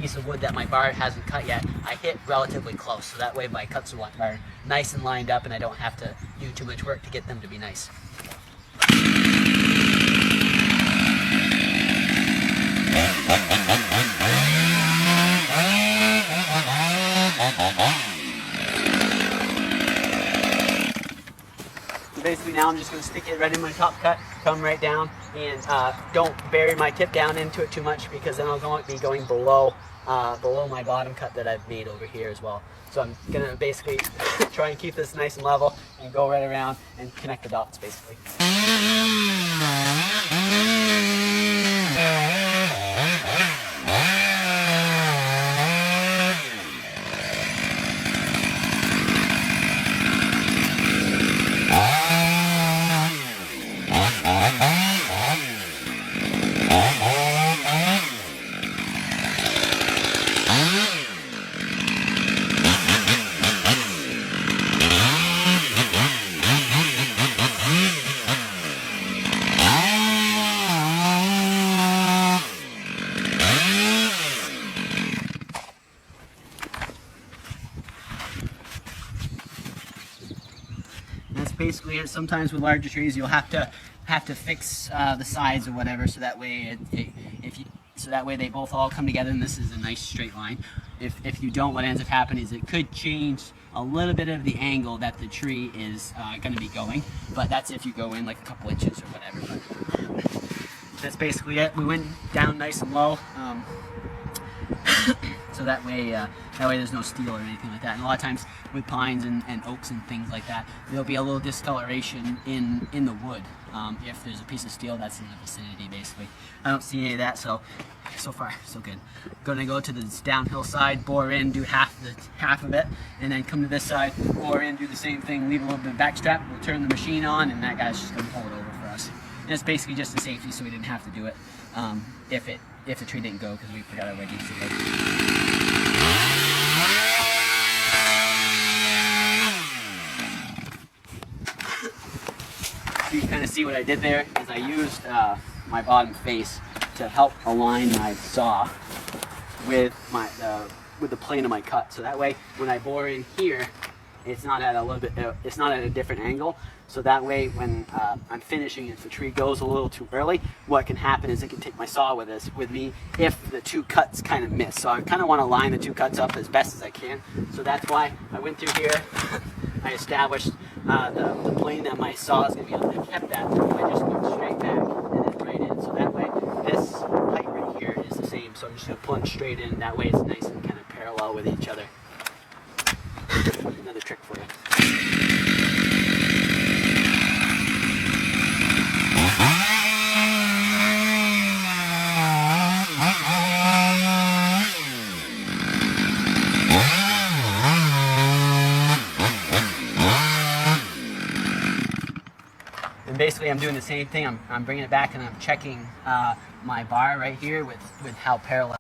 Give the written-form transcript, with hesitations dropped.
piece of wood that my bar hasn't cut yet, I hit relatively close. So that way my cuts are nice and lined up and I don't have to do too much work to get them to be nice. Basically now I'm just going to stick it right in my top cut, come right down, and don't bury my tip down into it too much, because then I'll be going below my bottom cut that I've made over here as well. So I'm going to basically try and keep this nice and level and go right around and connect the dots basically. That's basically it. Sometimes with larger trees, you'll have to fix the sides or whatever, so that way they both all come together and this is a nice straight line. If you don't, what ends up happening is it could change a little bit of the angle that the tree is going to be going, but that's if you go in like a couple inches or whatever. But that's basically it. We went down nice and low. So that way there's no steel or anything like that. And a lot of times with pines and oaks and things like that, there'll be a little discoloration in the wood if there's a piece of steel that's in the vicinity basically. I don't see any of that, so far so good. Gonna go to this downhill side, bore in, do half of it, and then come to this side, bore in, do the same thing, leave a little bit of backstrap, we'll turn the machine on, and that guy's just gonna pull it over for us. And it's basically just a safety, so we didn't have to do it if the tree didn't go, because we forgot our wedges. You can kind of see what I did there is I used my bottom face to help align my saw with the plane of my cut. So that way, when I bore in here, it's not at a different angle. So that way, when I'm finishing, if the tree goes a little too early, what can happen is it can take my saw with me if the two cuts kind of miss. So I kind of want to line the two cuts up as best as I can. So that's why I went through here. I established the plane that my saw is going to be on. I kept that. I just went straight back and then right in. So that way, this height right here is the same. So I'm just going to plunge straight in. That way, it's nice and kind of parallel with each other. Another trick for you. And basically I'm doing the same thing. I'm bringing it back and I'm checking my bar right here with how parallel